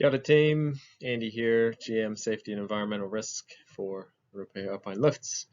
Kia ora team, Andy here, GM Safety and Environmental Risk for Rupehi Alpine Lifts.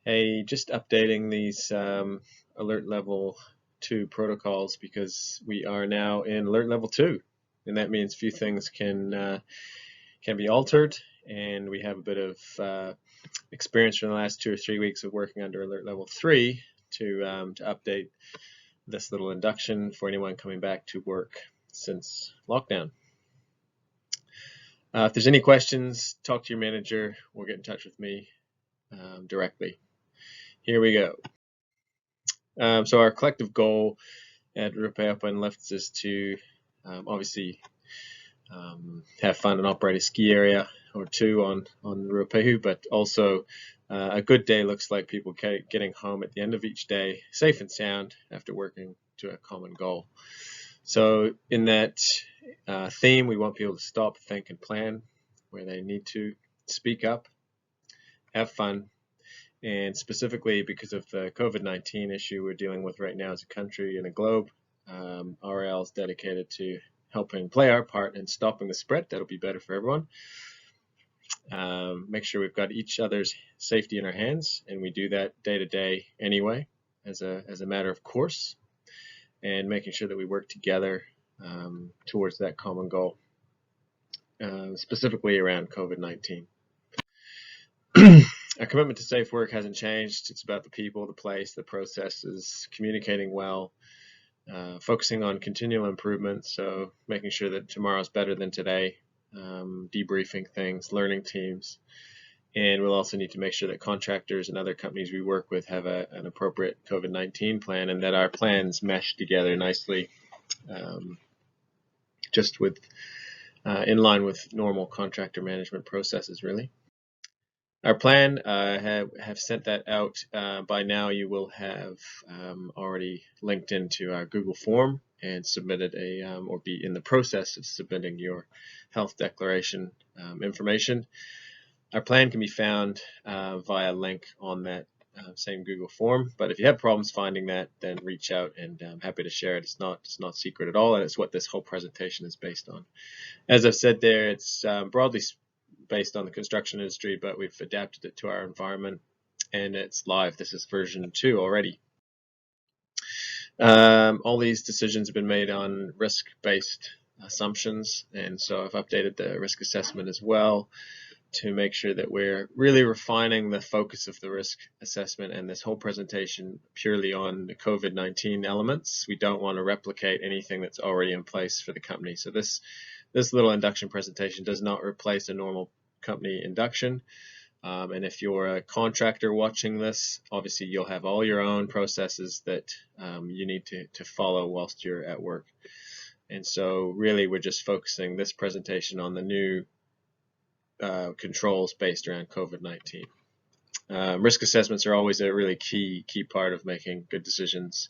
Hey, just updating these alert level 2 protocols because we are now in alert level 2, and that means a few things can be altered, and we have a bit of experience from the last 2 or 3 weeks of working under alert level 3 to update this little induction for anyone coming back to work since lockdown. If there's any questions, talk to your manager or get in touch with me directly. Here we go. So our collective goal at Rupehi Alpine Lifts is to obviously have fun and operate a ski area or two on Rupehi, but also a good day looks like people getting home at the end of each day safe and sound after working to a common goal. So in that theme, we want people to stop, think, and plan where they need to, speak up, have fun, and specifically because of the COVID-19 issue we're dealing with right now as a country and a globe, RAL is dedicated to helping play our part in stopping the spread. That'll be better for everyone. Make sure we've got each other's safety in our hands, and we do that day to day anyway, as a matter of course, and making sure that we work together towards that common goal, specifically around COVID-19. Our commitment to safe work hasn't changed. It's about the people, the place, the processes, communicating well, focusing on continual improvement, so making sure that tomorrow's better than today, debriefing things, learning teams, and we'll also need to make sure that contractors and other companies we work with have an appropriate COVID-19 plan, and that our plans mesh together nicely, just with in line with normal contractor management processes, really. Our plan, have sent that out. By now you will have already linked into our Google form and submitted or be in the process of submitting your health declaration information. Our plan can be found via a link on that same Google form, but if you have problems finding that, then reach out, and I'm happy to share it. It's not secret at all, and it's what this whole presentation is based on. As I've said there, it's broadly based on the construction industry, but we've adapted it to our environment, and it's live. This is version 2 already. All these decisions have been made on risk-based assumptions, and so I've updated the risk assessment as well to make sure that we're really refining the focus of the risk assessment and this whole presentation purely on the COVID-19 elements. We don't want to replicate anything that's already in place for the company. So this little induction presentation does not replace a normal company induction. And if you're a contractor watching this, obviously you'll have all your own processes that you need to follow whilst you're at work. And so really we're just focusing this presentation on the new controls based around COVID-19. Risk assessments are always a really key part of making good decisions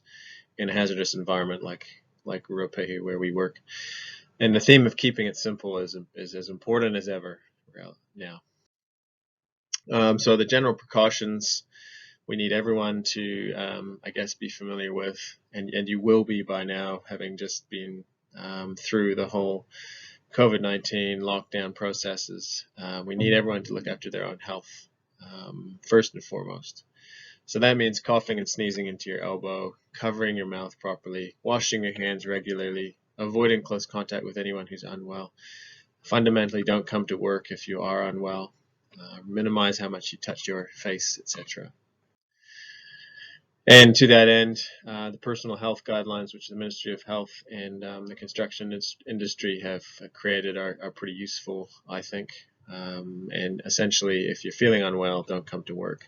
in a hazardous environment like Rupehi, where we work. And the theme of keeping it simple is as important as ever now. So the general precautions we need everyone to, I guess, be familiar with, and you will be by now, having just been through the whole COVID-19 lockdown processes. We need everyone to look after their own health first and foremost. So that means coughing and sneezing into your elbow, covering your mouth properly, washing your hands regularly, avoiding close contact with anyone who's unwell. Fundamentally, don't come to work if you are unwell. Minimize how much you touch your face, etc. And to that end, the personal health guidelines, which the Ministry of Health and the construction industry have created, are pretty useful, I think. And essentially, if you're feeling unwell, don't come to work.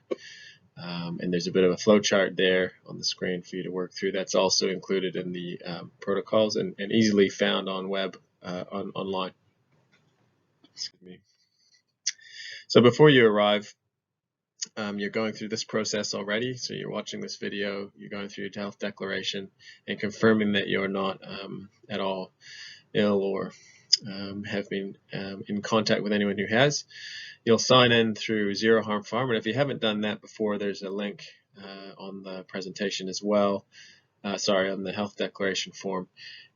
And there's a bit of a flow chart there on the screen for you to work through. That's also included in the protocols and easily found on web online. Excuse me. So before you arrive, you're going through this process already. So you're watching this video, you're going through your health declaration and confirming that you're not at all ill or have been in contact with anyone who has. You'll sign in through Zero Harm Farm, and if you haven't done that before, there's a link on the presentation as well. On the health declaration form.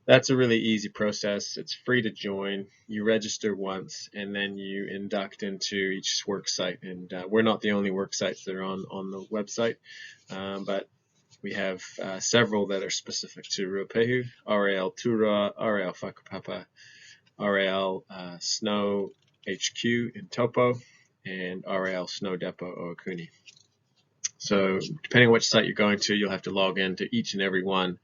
That's a really easy process. It's free to join. You register once, and then you induct into each work site. And we're not the only work sites that are on the website, but we have several that are specific to Ruapehu: RAL Tura, RAL Whakapapa, RAL Snow HQ in Taupo, and RAL Snow Depot Oakuni. So depending on which site you're going to, you'll have to log into each and every one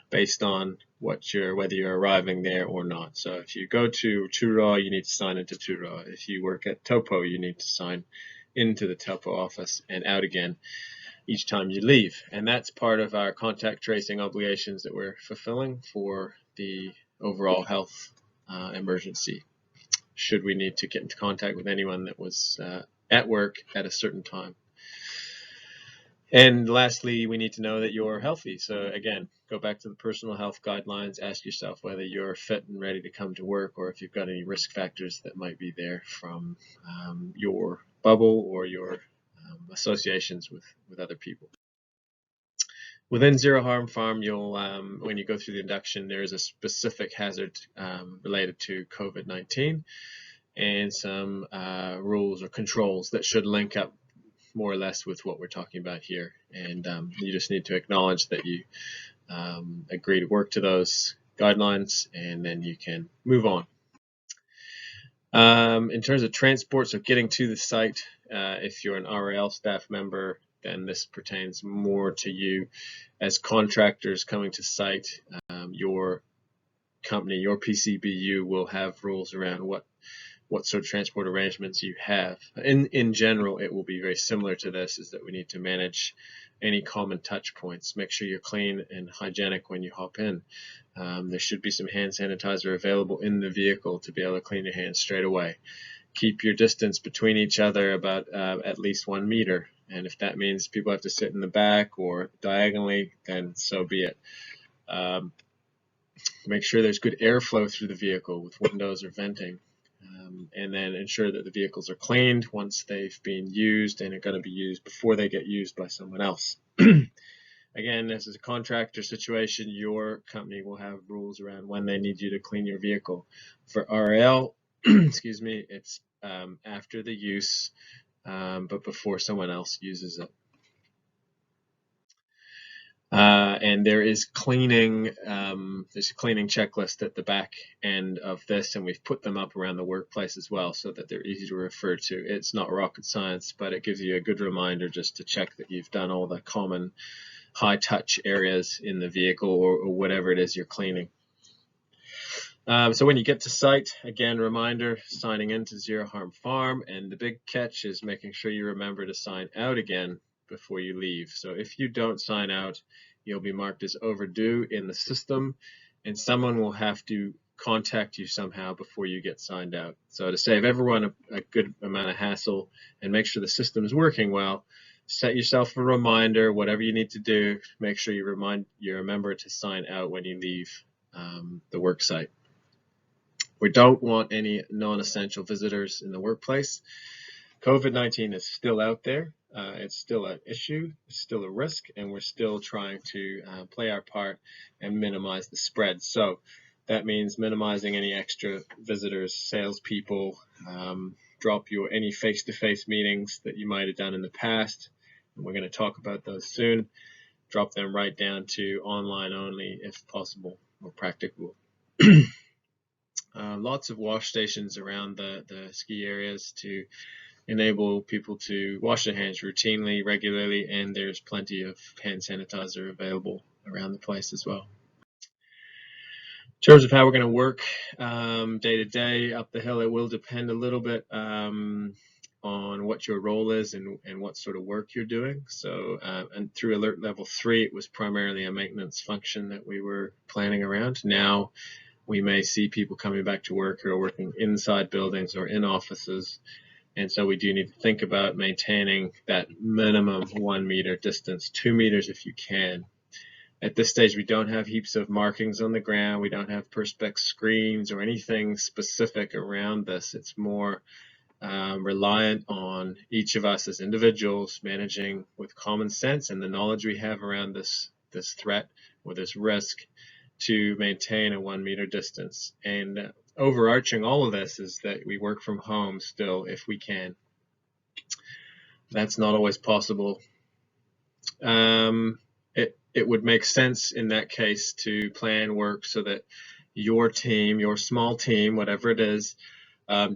based on whether you're arriving there or not. So if you go to Tura, you need to sign into Tura. If you work at Taupo, you need to sign into the Taupo office and out again each time you leave. And that's part of our contact tracing obligations that we're fulfilling for the overall health emergency, should we need to get into contact with anyone that was at work at a certain time. And lastly, we need to know that you're healthy. So again, go back to the personal health guidelines, ask yourself whether you're fit and ready to come to work, or if you've got any risk factors that might be there from your bubble or your associations with other people. Within Zero Harm Farm, you'll when you go through the induction, there is a specific hazard related to COVID-19 and some rules or controls that should link up more or less with what we're talking about here. And you just need to acknowledge that you agree to work to those guidelines, and then you can move on. In terms of transport, so getting to the site, if you're an RAL staff member, then this pertains more to you. As contractors coming to site, your company, your PCBU will have rules around what sort of transport arrangements you have. In general, it will be very similar to this, is that we need to manage any common touch points. Make sure you're clean and hygienic when you hop in. There should be some hand sanitizer available in the vehicle to be able to clean your hands straight away. Keep your distance between each other about at least 1 meter. And if that means people have to sit in the back or diagonally, then so be it. Make sure there's good airflow through the vehicle with windows or venting. And then ensure that the vehicles are cleaned once they've been used and are going to be used before they get used by someone else. Again, this is a contractor situation. Your company will have rules around when they need you to clean your vehicle. For RL, excuse me, it's after the use, but before someone else uses it. And there is cleaning, there's a cleaning checklist at the back end of this, and we've put them up around the workplace as well so that they're easy to refer to. It's not rocket science, but it gives you a good reminder just to check that you've done all the common high touch areas in the vehicle or whatever it is you're cleaning. So when you get to site, again, reminder, signing into Zero Harm Farm, and the big catch is making sure you remember to sign out again before you leave. So if you don't sign out, you'll be marked as overdue in the system, and someone will have to contact you somehow before you get signed out. So to save everyone a good amount of hassle and make sure the system is working well, set yourself a reminder, whatever you need to do, make sure you remember to sign out when you leave the work site. We don't want any non-essential visitors in the workplace. COVID-19 is still out there. It's still an issue, it's still a risk, and we're still trying to play our part and minimize the spread. So that means minimizing any extra visitors, salespeople, drop any face-to-face meetings that you might have done in the past. And we're going to talk about those soon. Drop them right down to online only if possible or practicable. Lots of wash stations around the ski areas to enable people to wash their hands routinely, regularly, and there's plenty of hand sanitizer available around the place as well. In terms of how we're going to work day to day up the hill, it will depend a little bit on what your role is and what sort of work you're doing. So, and through Alert Level 3, it was primarily a maintenance function that we were planning around. Now, we may see people coming back to work who are working inside buildings or in offices. And so we do need to think about maintaining that minimum 1 meter distance, 2 meters if you can. At this stage, we don't have heaps of markings on the ground. We don't have perspex screens or anything specific around this. It's more reliant on each of us as individuals managing with common sense and the knowledge we have around this threat or this risk, to maintain a 1 meter distance. And overarching all of this is that we work from home still if we can. That's not always possible. It would make sense in that case to plan work so that your team, your small team, whatever it is,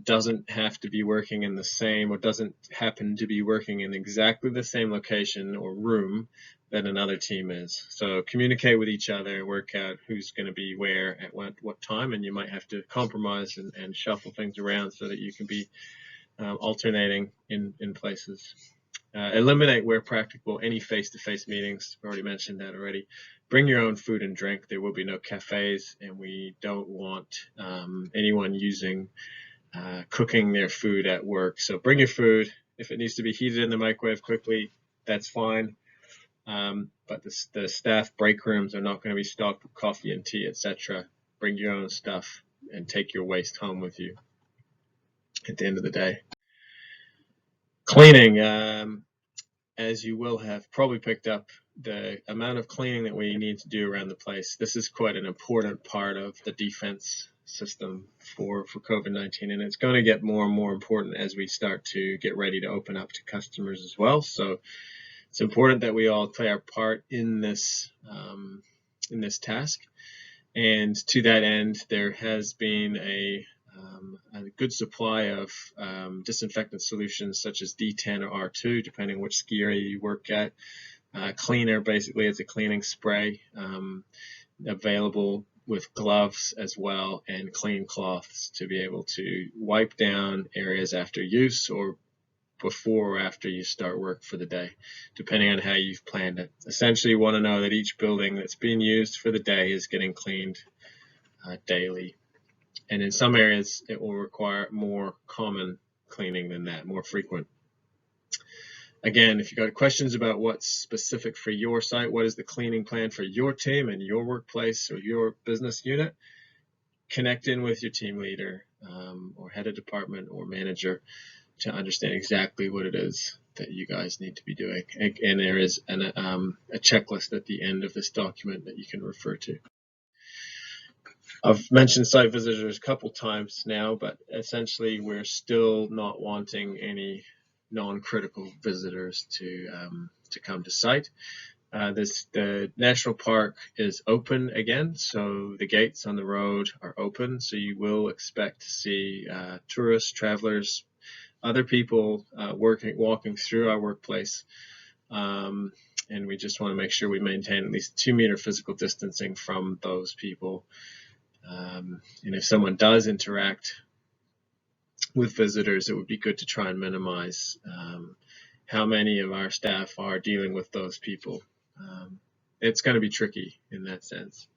doesn't have to be working in the same, or doesn't happen to be working in exactly the same location or room that another team is. So communicate with each other, work out who's going to be where at what time, and you might have to compromise and shuffle things around so that you can be alternating in places. Eliminate where practical any face-to-face meetings. I've already mentioned that already. Bring your own food and drink. There will be no cafes, and we don't want anyone cooking their food at work. So bring your food. If it needs to be heated in the microwave quickly, that's fine. But the staff break rooms are not going to be stocked with coffee and tea, etc. Bring your own stuff and take your waste home with you at the end of the day. Cleaning, as you will have probably picked up, the amount of cleaning that we need to do around the place. This is quite an important part of the defense system for COVID-19, and it's going to get more and more important as we start to get ready to open up to customers as well. So it's important that we all play our part in this task. And to that end, there has been a good supply of disinfectant solutions such as D10 or R2, depending on which ski area you work at. Cleaner, basically, it's a cleaning spray available with gloves as well, and clean cloths to be able to wipe down areas after use or before or after you start work for the day, depending on how you've planned it. Essentially, you want to know that each building that's being used for the day is getting cleaned daily. And in some areas, it will require more common cleaning than that, more frequent. Again, if you've got questions about what's specific for your site, what is the cleaning plan for your team and your workplace or your business unit, connect in with your team leader or head of department or manager to understand exactly what it is that you guys need to be doing. And there is a checklist at the end of this document that you can refer to. I've mentioned site visitors a couple times now, but essentially we're still not wanting any non-critical visitors to come to site. The national park is open again, so the gates on the road are open, so you will expect to see tourists, travelers, other people walking through our workplace, and we just want to make sure we maintain at least 2 meter physical distancing from those people. And if someone does interact with visitors, it would be good to try and minimize how many of our staff are dealing with those people. It's going to be tricky in that sense.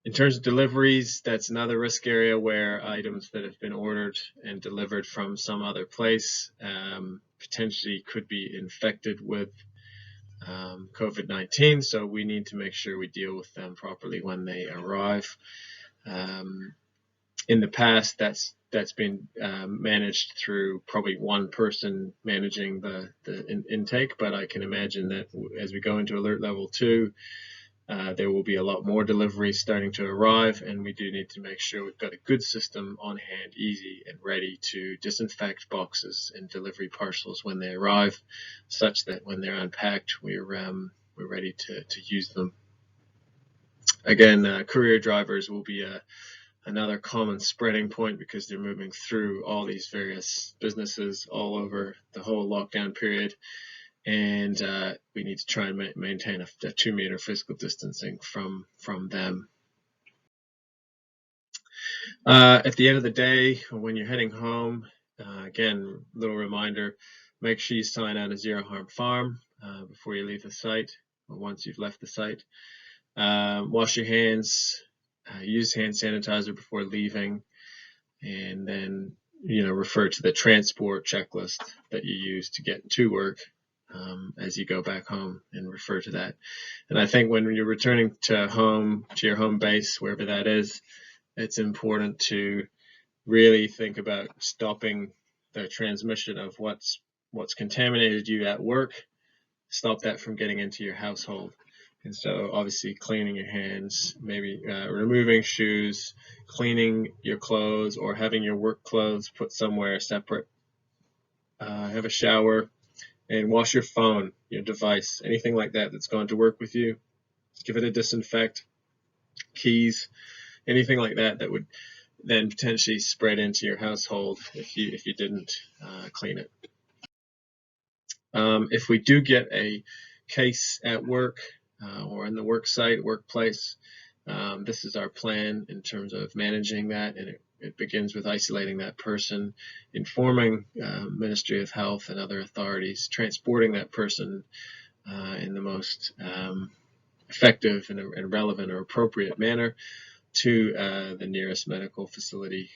In terms of deliveries, that's another risk area where items that have been ordered and delivered from some other place potentially could be infected with COVID-19, so we need to make sure we deal with them properly when they arrive. In the past, that's been managed through probably one person managing the intake, but I can imagine that as we go into alert level 2, there will be a lot more deliveries starting to arrive, and we do need to make sure we've got a good system on hand, easy and ready to disinfect boxes and delivery parcels when they arrive, such that when they're unpacked, we're ready to use them. Again, courier drivers will be another common spreading point because they're moving through all these various businesses all over the whole lockdown period. And we need to try and maintain a 2 meter physical distancing from them. At the end of the day, when you're heading home, again, little reminder, make sure you sign out a Zero Harm Farm before you leave the site or once you've left the site. Wash your hands, use hand sanitizer before leaving, and then refer to the transport checklist that you use to get to work. As you go back home, and refer to that. And I think when you're returning to your home base, wherever that is, it's important to really think about stopping the transmission of what's contaminated you at work, stop that from getting into your household. And so obviously cleaning your hands, maybe removing shoes, cleaning your clothes, or having your work clothes put somewhere separate. Have a shower and wash your phone, your device, anything like that that's gone to work with you. Give it a disinfect. Keys, anything like that that would then potentially spread into your household if you didn't clean it. If we do get a case at work or in the work site, workplace, this is our plan in terms of managing that, and it begins with isolating that person, informing Ministry of Health and other authorities, transporting that person in the most effective and relevant or appropriate manner to the nearest medical facility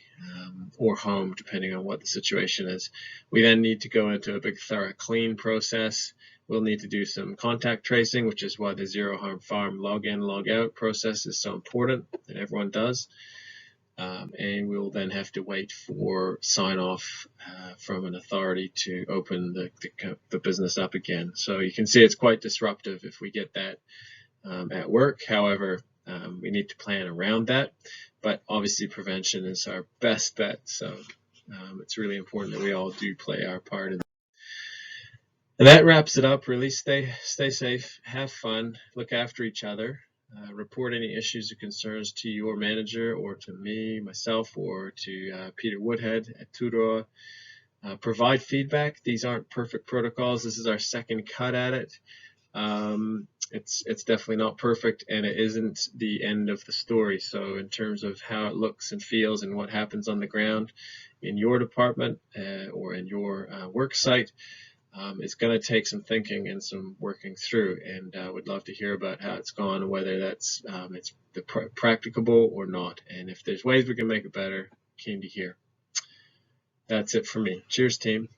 or home, depending on what the situation is. We then need to go into a big thorough clean process. We'll need to do some contact tracing, which is why the Zero Harm Farm log in, log out process is so important, and everyone does. And we'll then have to wait for sign off from an authority to open the business up again. So you can see it's quite disruptive if we get that at work. However, we need to plan around that, but obviously prevention is our best bet. So it's really important that we all do play our part. And that wraps it up. Really stay safe, have fun, look after each other, report any issues or concerns to your manager or to me, myself, or to Peter Woodhead at Tutor. Provide feedback. These aren't perfect protocols. This is our second cut at it. It's definitely not perfect, and it isn't the end of the story. So in terms of how it looks and feels and what happens on the ground in your department or in your work site, it's going to take some thinking and some working through, and I would love to hear about how it's gone and whether that's it's practicable or not, and if there's ways we can make it better, keen to hear. That's it for me. Cheers, team.